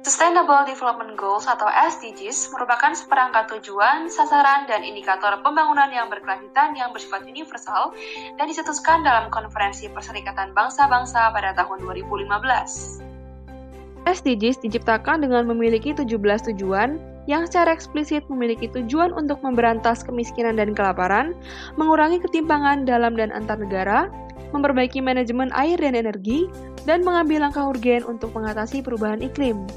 Sustainable Development Goals atau SDGs merupakan seperangkat tujuan, sasaran, dan indikator pembangunan yang berkelanjutan yang bersifat universal dan dicetuskan dalam Konferensi Perserikatan Bangsa-Bangsa pada tahun 2015. SDGs diciptakan dengan memiliki 17 tujuan yang secara eksplisit memiliki tujuan untuk memberantas kemiskinan dan kelaparan, mengurangi ketimpangan dalam dan antar negara, memperbaiki manajemen air dan energi, dan mengambil langkah urgen untuk mengatasi perubahan iklim.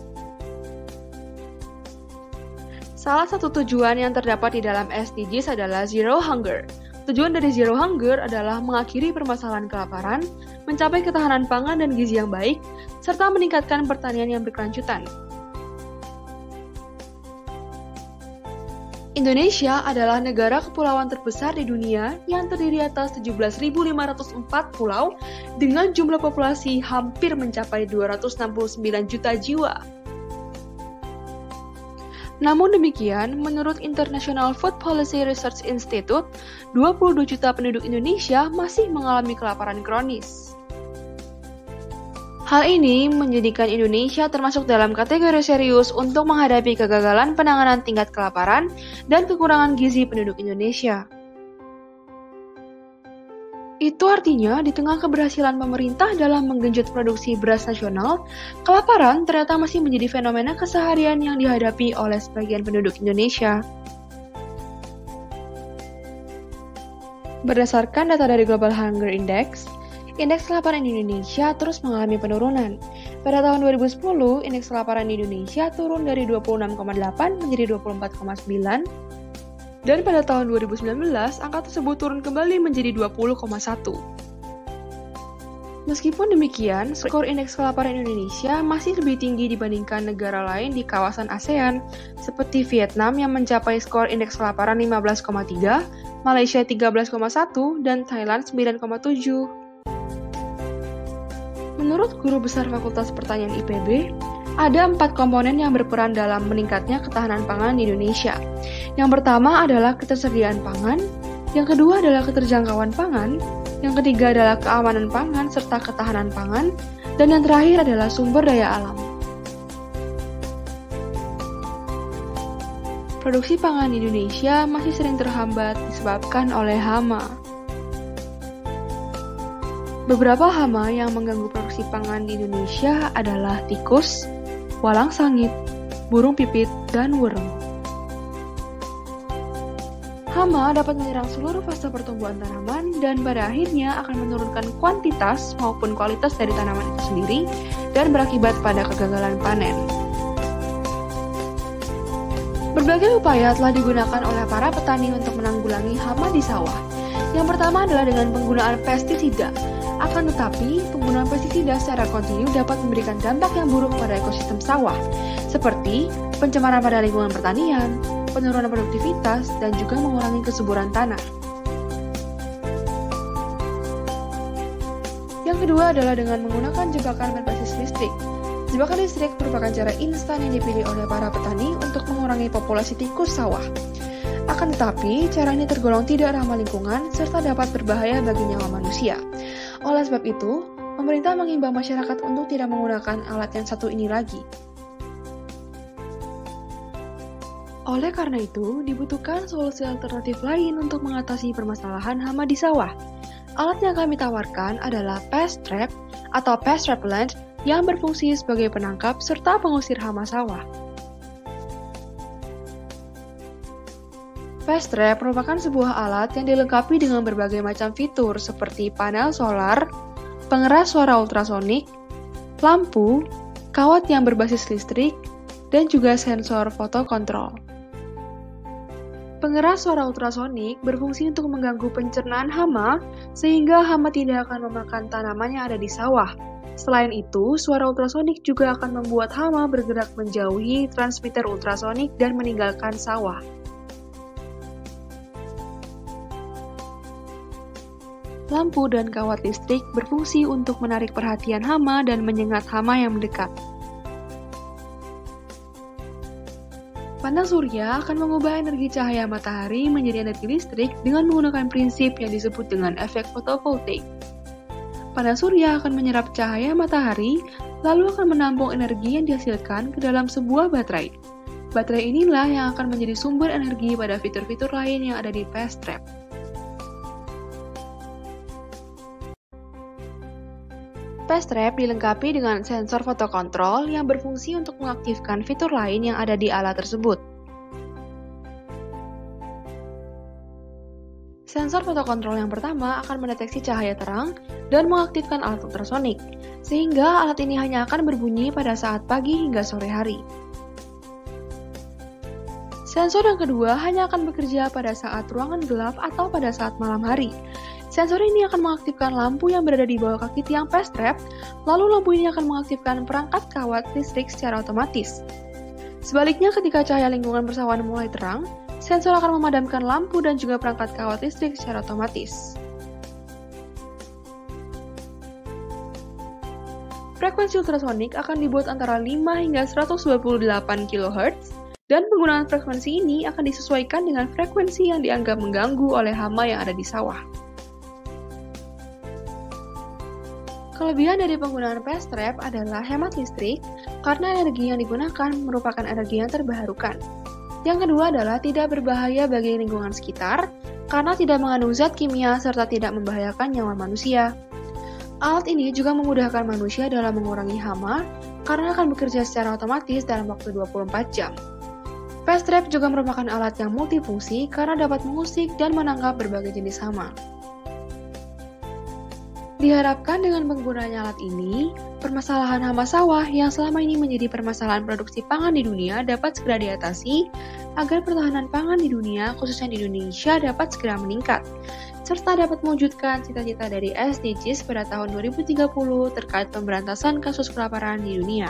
Salah satu tujuan yang terdapat di dalam SDGs adalah Zero Hunger. Tujuan dari Zero Hunger adalah mengakhiri permasalahan kelaparan, mencapai ketahanan pangan dan gizi yang baik, serta meningkatkan pertanian yang berkelanjutan. Indonesia adalah negara kepulauan terbesar di dunia yang terdiri atas 17.504 pulau dengan jumlah populasi hampir mencapai 269 juta jiwa. Namun demikian, menurut International Food Policy Research Institute, 22 juta penduduk Indonesia masih mengalami kelaparan kronis. Hal ini menjadikan Indonesia termasuk dalam kategori serius untuk menghadapi kegagalan penanganan tingkat kelaparan dan kekurangan gizi penduduk Indonesia. Itu artinya, di tengah keberhasilan pemerintah dalam menggenjot produksi beras nasional, kelaparan ternyata masih menjadi fenomena keseharian yang dihadapi oleh sebagian penduduk Indonesia. Berdasarkan data dari Global Hunger Index, indeks kelaparan di Indonesia terus mengalami penurunan. Pada tahun 2010, indeks kelaparan di Indonesia turun dari 26,8 menjadi 24,9, dan pada tahun 2019, angka tersebut turun kembali menjadi 20,1. Meskipun demikian, skor indeks kelaparan Indonesia masih lebih tinggi dibandingkan negara lain di kawasan ASEAN, seperti Vietnam yang mencapai skor indeks kelaparan 15,3, Malaysia 13,1, dan Thailand 9,7. Menurut Guru Besar Fakultas Pertanian IPB, ada 4 komponen yang berperan dalam meningkatnya ketahanan pangan di Indonesia. Yang pertama adalah ketersediaan pangan, yang kedua adalah keterjangkauan pangan, yang ketiga adalah keamanan pangan serta ketahanan pangan, dan yang terakhir adalah sumber daya alam. Produksi pangan di Indonesia masih sering terhambat disebabkan oleh hama. Beberapa hama yang mengganggu produksi pangan di Indonesia adalah tikus, walang sangit, burung pipit, dan worm. Hama dapat menyerang seluruh fase pertumbuhan tanaman dan pada akhirnya akan menurunkan kuantitas maupun kualitas dari tanaman itu sendiri dan berakibat pada kegagalan panen. Berbagai upaya telah digunakan oleh para petani untuk menanggulangi hama di sawah. Yang pertama adalah dengan penggunaan pestisida. Akan tetapi, penggunaan pestisida secara kontinu dapat memberikan dampak yang buruk pada ekosistem sawah, seperti pencemaran pada lingkungan pertanian, penurunan produktivitas, dan juga mengurangi kesuburan tanah. Yang kedua adalah dengan menggunakan jebakan berbasis listrik. Jebakan listrik merupakan cara instan yang dipilih oleh para petani untuk mengurangi populasi tikus sawah. Akan tetapi, cara ini tergolong tidak ramah lingkungan serta dapat berbahaya bagi nyawa manusia. Oleh sebab itu, pemerintah mengimbau masyarakat untuk tidak menggunakan alat yang satu ini lagi. Oleh karena itu, dibutuhkan solusi alternatif lain untuk mengatasi permasalahan hama di sawah. Alat yang kami tawarkan adalah pest trap atau pest repellent yang berfungsi sebagai penangkap serta pengusir hama sawah. Pest trap merupakan sebuah alat yang dilengkapi dengan berbagai macam fitur seperti panel solar, pengeras suara ultrasonik, lampu, kawat yang berbasis listrik, dan juga sensor foto kontrol. Pengeras suara ultrasonik berfungsi untuk mengganggu pencernaan hama sehingga hama tidak akan memakan tanaman yang ada di sawah. Selain itu, suara ultrasonik juga akan membuat hama bergerak menjauhi transmitter ultrasonik dan meninggalkan sawah. Lampu dan kawat listrik berfungsi untuk menarik perhatian hama dan menyengat hama yang mendekat. Panel surya akan mengubah energi cahaya matahari menjadi energi listrik dengan menggunakan prinsip yang disebut dengan efek fotovoltaik. Panel surya akan menyerap cahaya matahari lalu akan menampung energi yang dihasilkan ke dalam sebuah baterai. Baterai inilah yang akan menjadi sumber energi pada fitur-fitur lain yang ada di Fast Trap. Fast Trap dilengkapi dengan sensor fotokontrol yang berfungsi untuk mengaktifkan fitur lain yang ada di alat tersebut. Sensor fotokontrol yang pertama akan mendeteksi cahaya terang dan mengaktifkan alat ultrasonik, sehingga alat ini hanya akan berbunyi pada saat pagi hingga sore hari. Sensor yang kedua hanya akan bekerja pada saat ruangan gelap atau pada saat malam hari. Sensor ini akan mengaktifkan lampu yang berada di bawah kaki tiang Fast Trap, lalu lampu ini akan mengaktifkan perangkat kawat listrik secara otomatis. Sebaliknya, ketika cahaya lingkungan persawahan mulai terang, sensor akan memadamkan lampu dan juga perangkat kawat listrik secara otomatis. Frekuensi ultrasonik akan dibuat antara 5 hingga 128 kHz, dan penggunaan frekuensi ini akan disesuaikan dengan frekuensi yang dianggap mengganggu oleh hama yang ada di sawah. Kelebihan dari penggunaan Fast Trap adalah hemat listrik, karena energi yang digunakan merupakan energi yang terbarukan. Yang kedua adalah tidak berbahaya bagi lingkungan sekitar, karena tidak mengandung zat kimia serta tidak membahayakan nyawa manusia. Alat ini juga memudahkan manusia dalam mengurangi hama, karena akan bekerja secara otomatis dalam waktu 24 jam. Fast Trap juga merupakan alat yang multifungsi karena dapat mengusik dan menangkap berbagai jenis hama. Diharapkan dengan penggunaannya alat ini, permasalahan hama sawah yang selama ini menjadi permasalahan produksi pangan di dunia dapat segera diatasi, agar pertahanan pangan di dunia, khususnya di Indonesia, dapat segera meningkat, serta dapat mewujudkan cita-cita dari SDGs pada tahun 2030 terkait pemberantasan kasus kelaparan di dunia.